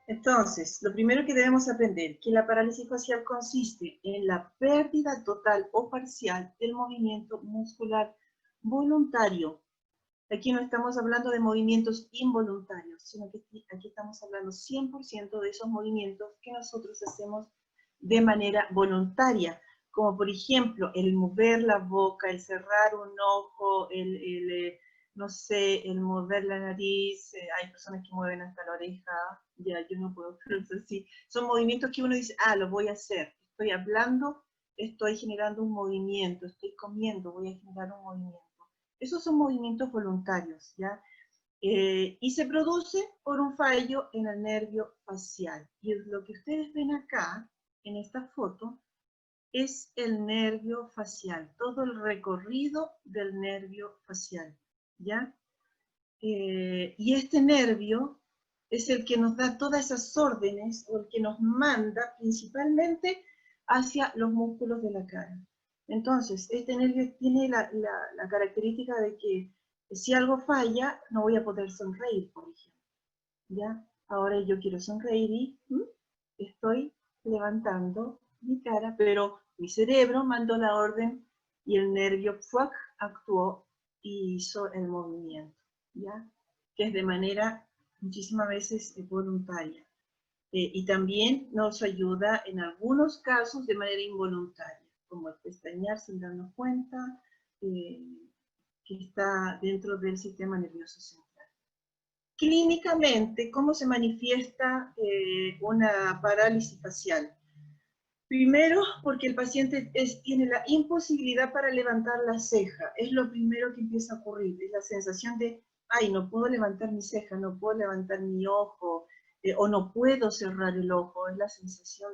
Entonces, lo primero que debemos aprender, que la parálisis facial consiste en la pérdida total o parcial del movimiento muscular voluntario. Aquí no estamos hablando de movimientos involuntarios, sino que aquí estamos hablando 100% de esos movimientos que nosotros hacemos de manera voluntaria, como por ejemplo el mover la boca, el cerrar un ojo, no sé, el mover la nariz, hay personas que mueven hasta la oreja, ya yo no puedo, pero sí, son movimientos que uno dice, lo voy a hacer, estoy hablando, estoy generando un movimiento, estoy comiendo, voy a generar un movimiento. Esos son movimientos voluntarios, ¿ya? Y se produce por un fallo en el nervio facial. Y lo que ustedes ven acá, en esta foto, es el nervio facial, todo el recorrido del nervio facial, ¿ya? Y este nervio es el que nos da todas esas órdenes, o el que nos manda principalmente hacia los músculos de la cara. Entonces, este nervio tiene la característica de que si algo falla, no voy a poder sonreír, por ejemplo, ¿ya? Ahora yo quiero sonreír y estoy levantando mi cara, pero mi cerebro mandó la orden y el nervio actuó y hizo el movimiento, ¿ya? Que es de manera muchísimas veces voluntaria. Y también nos ayuda en algunos casos de manera involuntaria, como el pestañear sin darnos cuenta, que está dentro del sistema nervioso central. Clínicamente, ¿cómo se manifiesta una parálisis facial? Primero, porque el paciente tiene la imposibilidad para levantar la ceja. Es lo primero que empieza a ocurrir. Es la sensación de, no puedo levantar mi ceja, no puedo levantar mi ojo, o no puedo cerrar el ojo. Es la sensación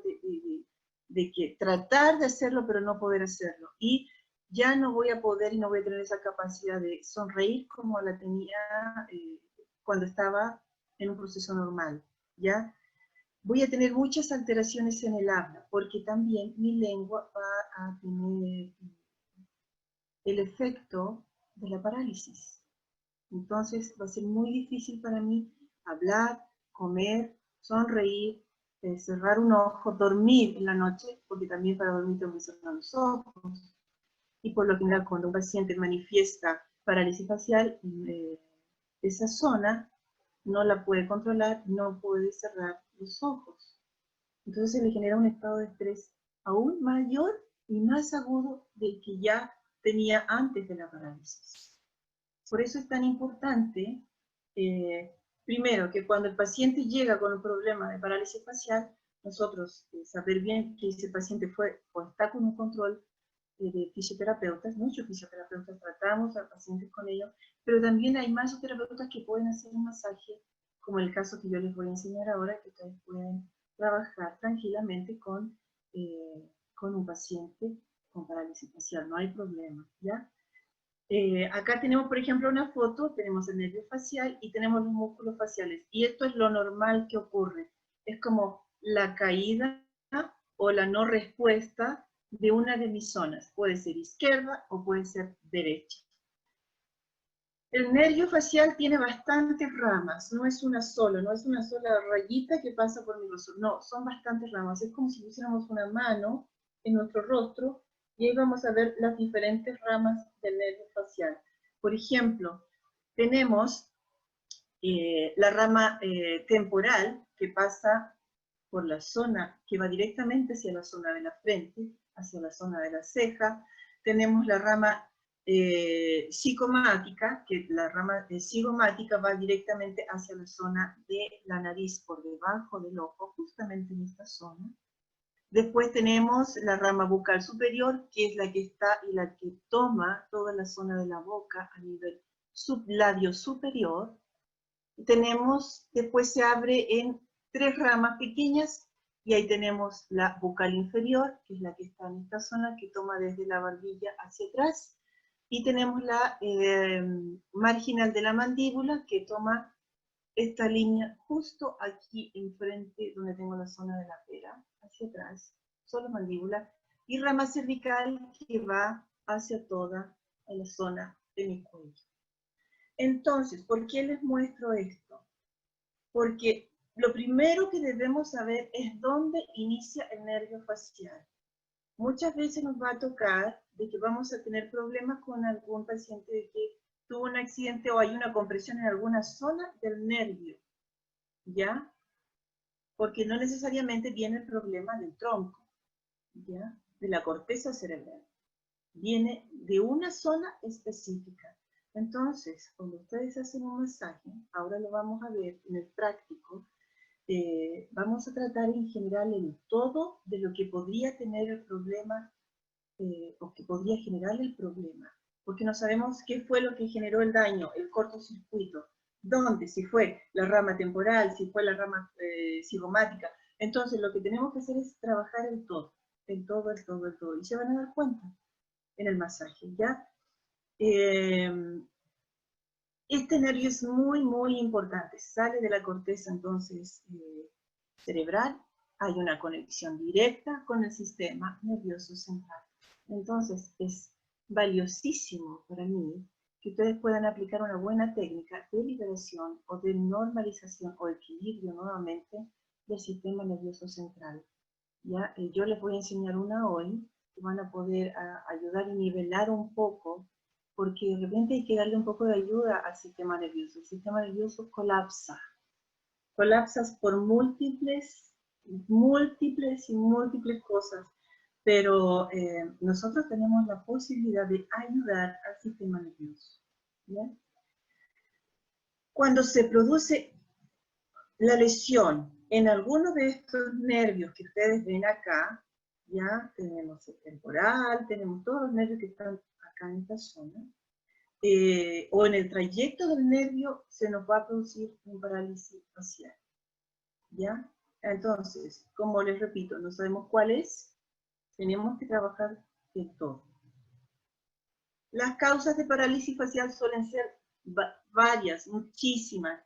de que tratar de hacerlo, pero no poder hacerlo. Y ya no voy a poder y no voy a tener esa capacidad de sonreír como la tenía cuando estaba en un proceso normal, ¿ya? Voy a tener muchas alteraciones en el habla, porque también mi lengua va a tener el efecto de la parálisis. Entonces va a ser muy difícil para mí hablar, comer, sonreír, cerrar un ojo, dormir en la noche, porque también para dormir tengo que cerrar los ojos. Y por lo general, cuando un paciente manifiesta parálisis facial, esa zona no la puede controlar, no puede cerrar los ojos. Entonces se le genera un estado de estrés aún mayor y más agudo del que ya tenía antes de la parálisis. Por eso es tan importante, primero, que cuando el paciente llega con un problema de parálisis facial, nosotros saber bien que ese paciente fue o está con un control de fisioterapeutas, muchos fisioterapeutas tratamos a pacientes con ellos, pero también hay masoterapeutas que pueden hacer un masaje, como el caso que yo les voy a enseñar ahora, que ustedes pueden trabajar tranquilamente con un paciente con parálisis facial, no hay problema, ¿ya? Acá tenemos, por ejemplo, una foto, tenemos el nervio facial y tenemos los músculos faciales, y esto es lo normal que ocurre, es como la caída o la no respuesta de una de mis zonas, puede ser izquierda o puede ser derecha. El nervio facial tiene bastantes ramas, no es una sola rayita que pasa por mi rostro, no, son bastantes ramas, es como si pusiéramos una mano en nuestro rostro y ahí vamos a ver las diferentes ramas del nervio facial. Por ejemplo, tenemos la rama temporal que pasa por la zona, que va directamente hacia la zona de la frente, hacia la zona de la ceja. Tenemos la rama cigomática, que la rama cigomática va directamente hacia la zona de la nariz, por debajo del ojo, justamente en esta zona. Después tenemos la rama bucal superior, que es la que está y la que toma toda la zona de la boca a nivel sublabio superior. Tenemos, después se abre en 3 ramas pequeñas, y ahí tenemos la bucal inferior, que es la que está en esta zona, que toma desde la barbilla hacia atrás, y tenemos la marginal de la mandíbula, que toma esta línea justo aquí enfrente, donde tengo la zona de la pera, hacia atrás, solo mandíbula, y rama cervical que va hacia toda la zona de mi cuello. Entonces, ¿por qué les muestro esto? Porque lo primero que debemos saber es dónde inicia el nervio facial. Muchas veces nos va a tocar de que vamos a tener problemas con algún paciente de que tuvo un accidente o hay una compresión en alguna zona del nervio, ¿ya? Porque no necesariamente viene el problema del tronco, ¿ya? De la corteza cerebral. Viene de una zona específica. Entonces, cuando ustedes hacen un masaje, ahora lo vamos a ver en el práctico, vamos a tratar en general el todo de lo que podría tener el problema o que podría generar el problema, porque no sabemos qué fue lo que generó el daño, el cortocircuito, dónde, si fue la rama temporal, si fue la rama cigomática. Entonces lo que tenemos que hacer es trabajar el todo, el todo, el todo, el todo, y se van a dar cuenta en el masaje, ¿ya? Este nervio es muy, muy importante, sale de la corteza entonces cerebral, hay una conexión directa con el sistema nervioso central. Entonces es valiosísimo para mí que ustedes puedan aplicar una buena técnica de liberación o de normalización o equilibrio nuevamente del sistema nervioso central. ¿Ya? Yo les voy a enseñar una hoy que van a poder ayudar y nivelar un poco, porque de repente hay que darle un poco de ayuda al sistema nervioso. El sistema nervioso colapsa. Colapsas por múltiples cosas, pero nosotros tenemos la posibilidad de ayudar al sistema nervioso. ¿Ya? Cuando se produce la lesión en alguno de estos nervios que ustedes ven acá, ya tenemos el temporal, tenemos todos los nervios que están acá en esta zona, o en el trayecto del nervio se nos va a producir un parálisis facial, ¿ya? Entonces, como les repito, no sabemos cuál es, tenemos que trabajar en todo. Las causas de parálisis facial suelen ser varias, muchísimas,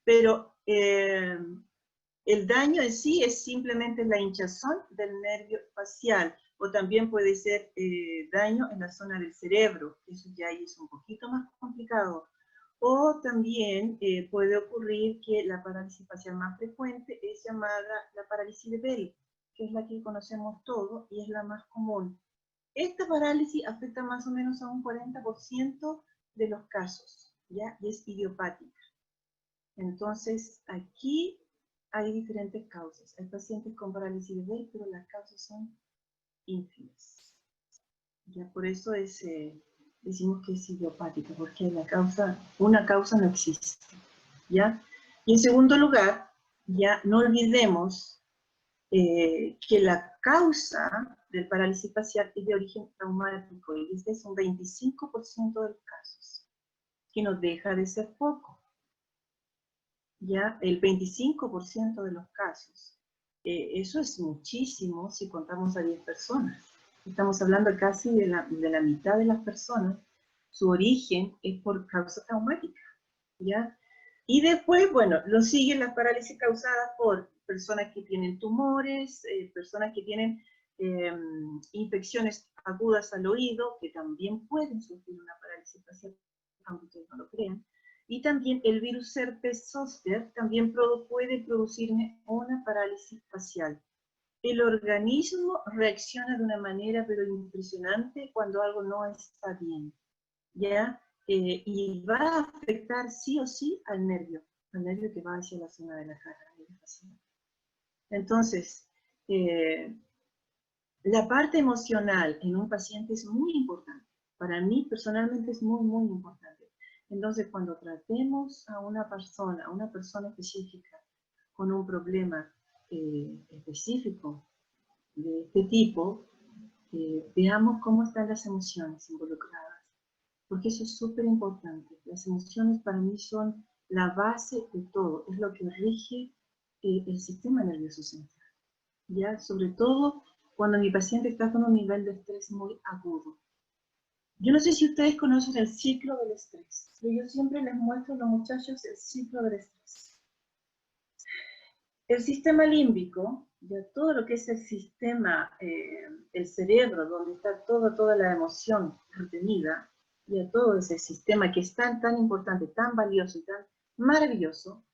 pero el daño en sí es simplemente la hinchazón del nervio facial, o también puede ser daño en la zona del cerebro, eso ya es un poquito más complicado. O también puede ocurrir que la parálisis facial más frecuente es llamada la parálisis de Bell, que es la que conocemos todos y es la más común. Esta parálisis afecta más o menos a un 40% de los casos, ¿ya? Y es idiopática. Entonces, aquí hay diferentes causas. Hay pacientes con parálisis de Bell, pero las causas son ínfimas. Ya por eso decimos que es idiopática, porque una causa no existe. ¿Ya? Y en segundo lugar, ya no olvidemos que la causa del parálisis facial es de origen traumático, y este es un 25% de los casos, que nos deja de ser poco. Ya el 25% de los casos. Eso es muchísimo si contamos a 10 personas. Estamos hablando casi de la mitad de las personas, su origen es por causa traumática, ¿ya? Y después, bueno, lo siguen las parálisis causadas por personas que tienen tumores, personas que tienen infecciones agudas al oído, que también pueden sufrir una parálisis facial, aunque ustedes no lo crean. Y también el virus herpes zóster también puede producirme una parálisis facial. El organismo reacciona de una manera pero impresionante cuando algo no está bien, ¿ya? Y va a afectar sí o sí al nervio que va hacia la zona de la cara. Entonces, la parte emocional en un paciente es muy importante. Para mí personalmente es muy, muy importante. Entonces, cuando tratemos a una persona específica con un problema específico de este tipo, veamos cómo están las emociones involucradas, porque eso es súper importante. Las emociones para mí son la base de todo, es lo que rige el sistema nervioso central, ¿ya? Sobre todo cuando mi paciente está con un nivel de estrés muy agudo. Yo no sé si ustedes conocen el ciclo del estrés, pero yo siempre les muestro a los muchachos el ciclo del estrés. El sistema límbico, ya todo lo que es el sistema, el cerebro, donde está toda la emoción retenida, ya todo ese sistema que es tan importante, tan valioso y tan maravilloso,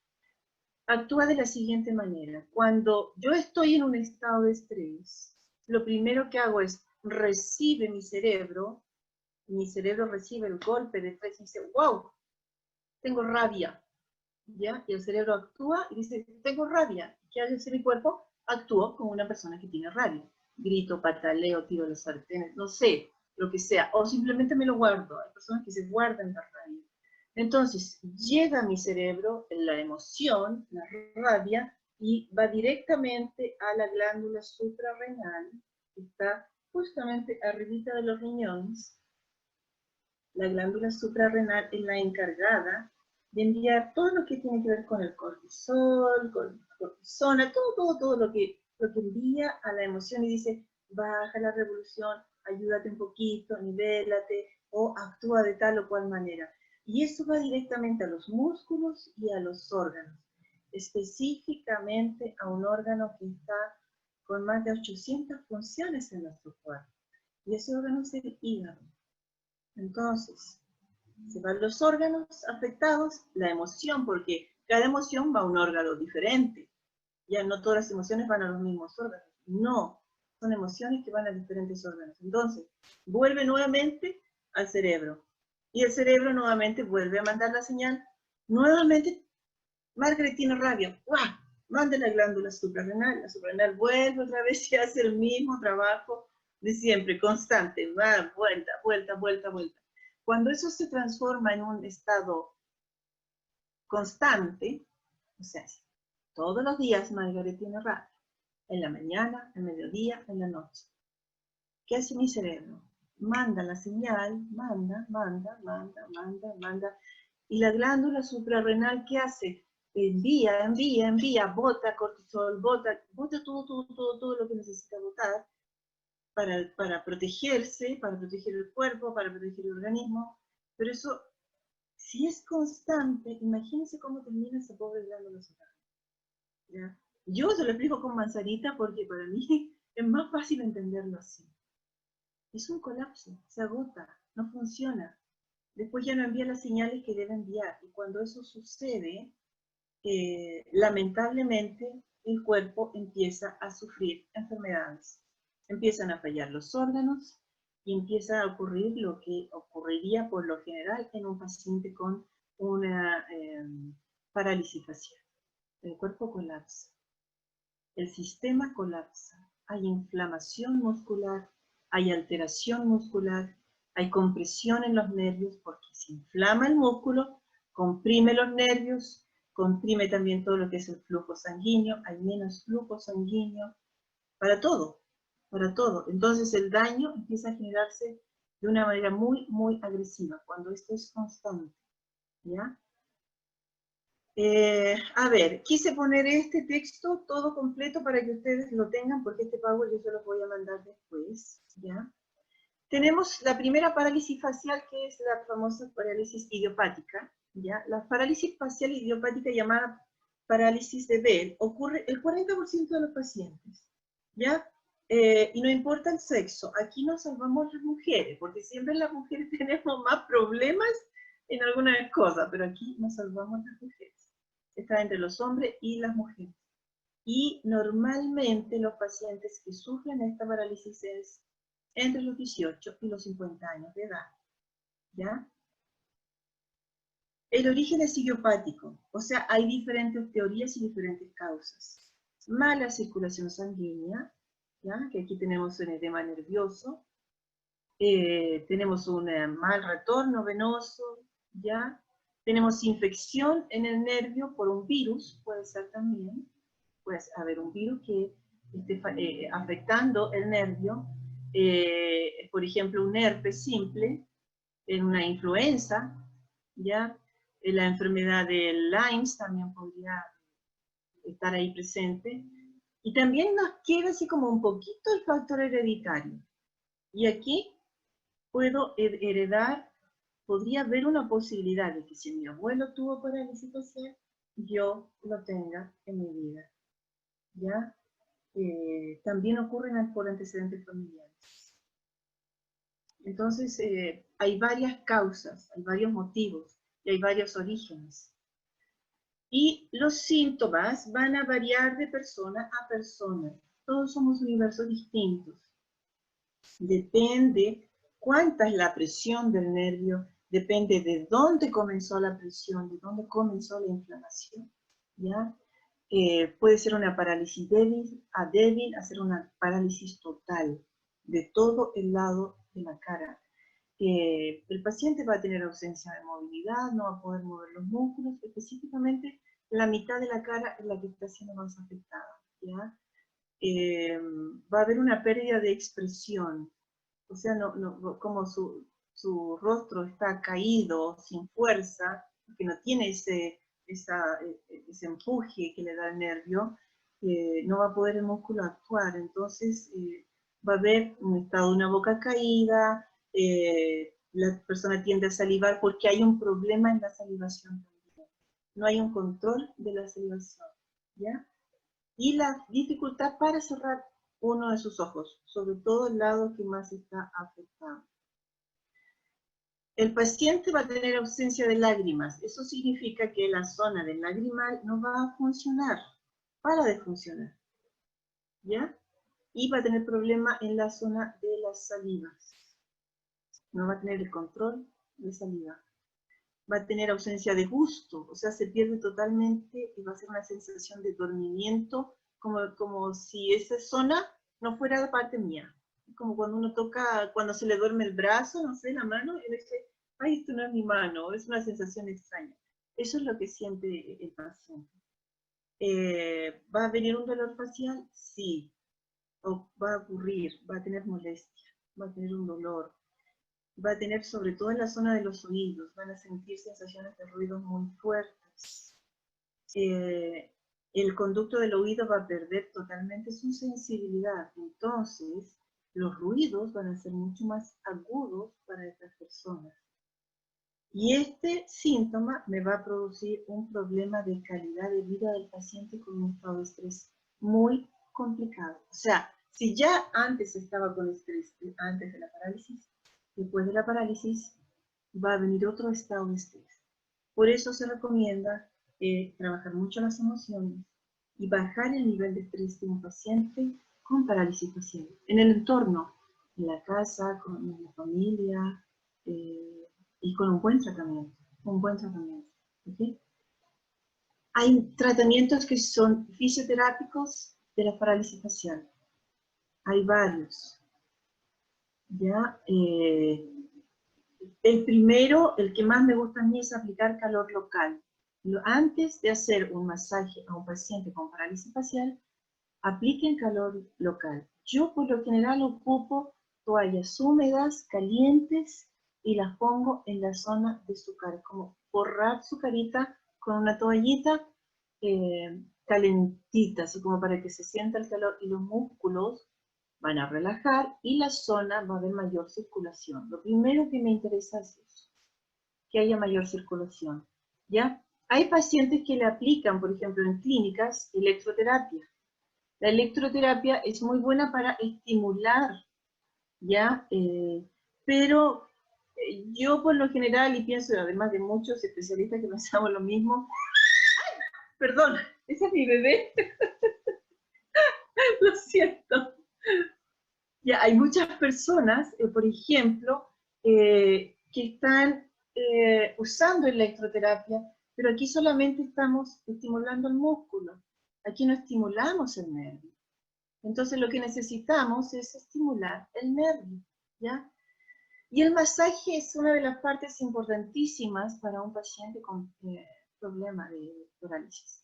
actúa de la siguiente manera. Cuando yo estoy en un estado de estrés, lo primero que hago es recibe mi cerebro recibe el golpe de estrés y dice, wow, tengo rabia, ¿ya? Y el cerebro actúa y dice, tengo rabia. ¿Qué hace mi cuerpo? Actúo como una persona que tiene rabia. Grito, pataleo, tiro los sartenes, no sé, lo que sea. O simplemente me lo guardo. Hay personas que se guardan la rabia. Entonces, llega a mi cerebro la emoción, la rabia, y va directamente a la glándula suprarrenal, que está justamente arribita de los riñones. La glándula suprarrenal es la encargada de enviar todo lo que tiene que ver con el cortisol, con la cortisona, todo lo que envía a la emoción y dice, baja la revolución, ayúdate un poquito, nivélate, o actúa de tal o cual manera. Y eso va directamente a los músculos y a los órganos, específicamente a un órgano que está con más de 800 funciones en nuestro cuerpo. Y ese órgano es el hígado. Entonces, se van los órganos afectados, la emoción, porque cada emoción va a un órgano diferente. Ya no todas las emociones van a los mismos órganos. No, son emociones que van a diferentes órganos. Entonces, vuelve nuevamente al cerebro. Y el cerebro nuevamente vuelve a mandar la señal. Nuevamente, Margaret tiene rabia. ¡Guau! Manda la glándula suprarrenal. La suprarrenal vuelve otra vez y hace el mismo trabajo de siempre, constante. Va, vuelta, vuelta, vuelta, vuelta. Cuando eso se transforma en un estado constante, o sea, todos los días Margaret tiene rabia, en la mañana, en mediodía, en la noche. ¿Qué hace mi cerebro? Manda la señal, manda, y la glándula suprarrenal, ¿qué hace? Envía, bota cortisol, bota todo lo que necesita botar para protegerse, para proteger el cuerpo, para proteger el organismo, pero eso, si es constante, imagínense cómo termina esa pobre glándula suprarrenal. Yo se lo explico con manzanita porque para mí es más fácil entenderlo así. Es un colapso, se agota, no funciona. Después ya no envía las señales que debe enviar. Y cuando eso sucede, lamentablemente el cuerpo empieza a sufrir enfermedades. Empiezan a fallar los órganos y empieza a ocurrir lo que ocurriría por lo general en un paciente con una parálisis facial. El cuerpo colapsa, el sistema colapsa, hay inflamación muscular, hay alteración muscular, hay compresión en los nervios porque se inflama el músculo, comprime los nervios, comprime también todo lo que es el flujo sanguíneo, hay menos flujo sanguíneo, para todo, para todo. Entonces el daño empieza a generarse de una manera muy, muy agresiva, cuando esto es constante, ¿ya? A ver, quise poner este texto todo completo para que ustedes lo tengan, porque este PowerPoint yo se lo voy a mandar después, ¿ya? Tenemos la primera parálisis facial, que es la famosa parálisis idiopática, ¿ya? La parálisis facial idiopática, llamada parálisis de Bell, ocurre el 40% de los pacientes, ¿ya? Y no importa el sexo, aquí nos salvamos las mujeres, porque siempre las mujeres tenemos más problemas en algunas cosas, pero aquí nos salvamos las mujeres. Está entre los hombres y las mujeres. Y normalmente los pacientes que sufren esta parálisis es entre los 18 y los 50 años de edad, ¿ya? El origen es idiopático, o sea, hay diferentes teorías y diferentes causas. Mala circulación sanguínea, ¿ya? Que aquí tenemos un edema nervioso, tenemos un mal retorno venoso, ¿ya? Tenemos infección en el nervio por un virus, puede ser también, puede haber un virus que esté afectando el nervio, por ejemplo, un herpes simple, en una influenza, ¿ya? La enfermedad de Lyme también podría estar ahí presente. Y también nos queda así como un poquito el factor hereditario. Y aquí puedo heredar, podría haber una posibilidad de que si mi abuelo tuvo parálisis facial, yo lo tenga en mi vida, ¿ya? También ocurren por antecedentes familiares. Entonces, hay varias causas, hay varios motivos y hay varios orígenes. Y los síntomas van a variar de persona a persona. Todos somos universos distintos. Depende cuánta es la presión del nervio, depende de dónde comenzó la presión, de dónde comenzó la inflamación, ¿ya? Puede ser una parálisis débil, hacer una parálisis total de todo el lado de la cara. El paciente va a tener ausencia de movilidad, no va a poder mover los músculos, específicamente la mitad de la cara es la que está siendo más afectada, ¿ya? Va a haber una pérdida de expresión, o sea, como su rostro está caído, sin fuerza, que no tiene ese empuje que le da el nervio, no va a poder el músculo actuar, entonces va a haber un estado de una boca caída, la persona tiende a salivar porque hay un problema en la salivación también, no hay un control de la salivación, ¿ya? Y la dificultad para cerrar uno de sus ojos, sobre todo el lado que más está afectado. El paciente va a tener ausencia de lágrimas. Eso significa que la zona del lagrimal no va a funcionar, para de funcionar, ¿ya? Y va a tener problema en la zona de las salivas. No va a tener el control de saliva. Va a tener ausencia de gusto, o sea, se pierde totalmente y va a ser una sensación de dormimiento, como si esa zona no fuera la parte mía. Como cuando uno toca, cuando se le duerme el brazo, no sé, la mano, y dice, ay, esto no es mi mano, es una sensación extraña. Eso es lo que siente el paciente. ¿Va a venir un dolor facial? Sí. O va a ocurrir, va a tener molestia, va a tener un dolor, va a tener sobre todo en la zona de los oídos, van a sentir sensaciones de ruidos muy fuertes. El conducto del oído va a perder totalmente su sensibilidad, entonces los ruidos van a ser mucho más agudos para estas personas. Y este síntoma me va a producir un problema de calidad de vida del paciente con un estado de estrés muy complicado. O sea, si ya antes estaba con estrés, antes de la parálisis, después de la parálisis va a venir otro estado de estrés. Por eso se recomienda trabajar mucho las emociones y bajar el nivel de estrés de un paciente con parálisis facial. En el entorno, en la casa, con la familia, y con un buen tratamiento, ¿okay? Hay tratamientos que son fisioterápicos de la parálisis facial. Hay varios, ¿ya? El primero, el que más me gusta a mí, es aplicar calor local. Antes de hacer un masaje a un paciente con parálisis facial, apliquen calor local. Yo por lo general ocupo toallas húmedas, calientes, y las pongo en la zona de su cara, como forrar su carita con una toallita calentita, así como para que se sienta el calor y los músculos van a relajar y la zona va a haber mayor circulación. Lo primero que me interesa es eso, que haya mayor circulación, ¿ya? Hay pacientes que le aplican, por ejemplo, en clínicas, electroterapia. La electroterapia es muy buena para estimular, ¿ya? Pero yo por lo general, y pienso además de muchos especialistas que pensamos lo mismo, ¡ay! Perdón, ese es mi bebé, lo siento. Ya, hay muchas personas, por ejemplo, que están usando electroterapia, pero aquí solamente estamos estimulando el músculo, aquí no estimulamos el nervio. Entonces lo que necesitamos es estimular el nervio, ¿ya? Y el masaje es una de las partes importantísimas para un paciente con problema de parálisis.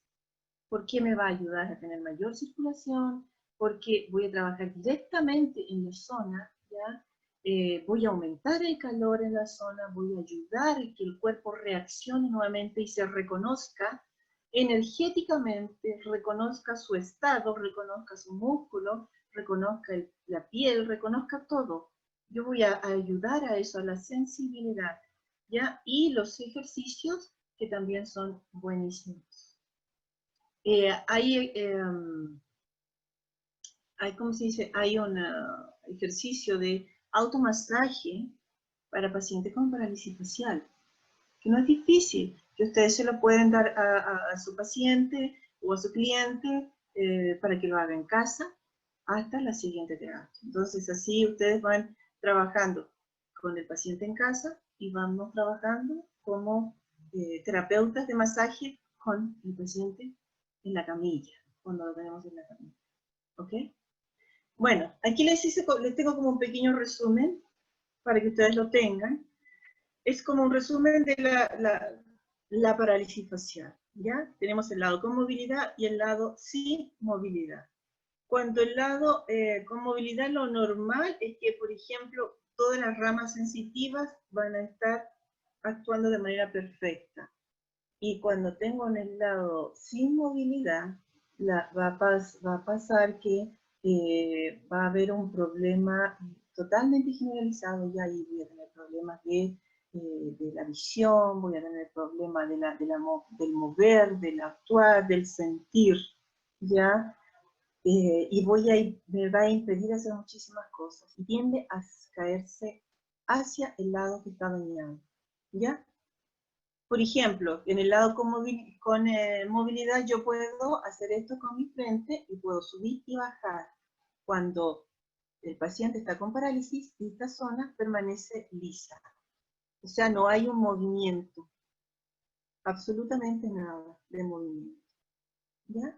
Porque me va a ayudar a tener mayor circulación, porque voy a trabajar directamente en la zona, ¿ya? Voy a aumentar el calor en la zona, voy a ayudar a que el cuerpo reaccione nuevamente y se reconozca energéticamente, reconozca su estado, reconozca su músculo, reconozca la piel, reconozca todo. Yo voy a ayudar a eso, a la sensibilidad, ¿ya? Y los ejercicios que también son buenísimos. Hay, ¿cómo se dice? Hay un ejercicio de automasaje para pacientes con parálisis facial, que no es difícil, que ustedes se lo pueden dar a su paciente o a su cliente para que lo haga en casa hasta la siguiente terapia. Entonces así ustedes van trabajando con el paciente en casa y vamos trabajando como terapeutas de masaje con el paciente en la camilla, cuando lo tenemos en la camilla. ¿Ok? Bueno, aquí les tengo como un pequeño resumen para que ustedes lo tengan. Es como un resumen de la parálisis facial, ¿ya? Tenemos el lado con movilidad y el lado sin movilidad. Cuando el lado con movilidad, lo normal es que, por ejemplo, todas las ramas sensitivas van a estar actuando de manera perfecta. Y cuando tengo en el lado sin movilidad, va a pasar que va a haber un problema totalmente generalizado, ya ahí voy a tener problemas de la visión, voy a tener problemas del mover, del actuar, del sentir, ¿ya? Y me va a impedir hacer muchísimas cosas. Y tiende a caerse hacia el lado que está dañado, ¿ya? Por ejemplo, en el lado con movilidad yo puedo hacer esto con mi frente y puedo subir y bajar. Cuando el paciente está con parálisis, esta zona permanece lisa. O sea, no hay un movimiento, absolutamente nada de movimiento. ¿Ya?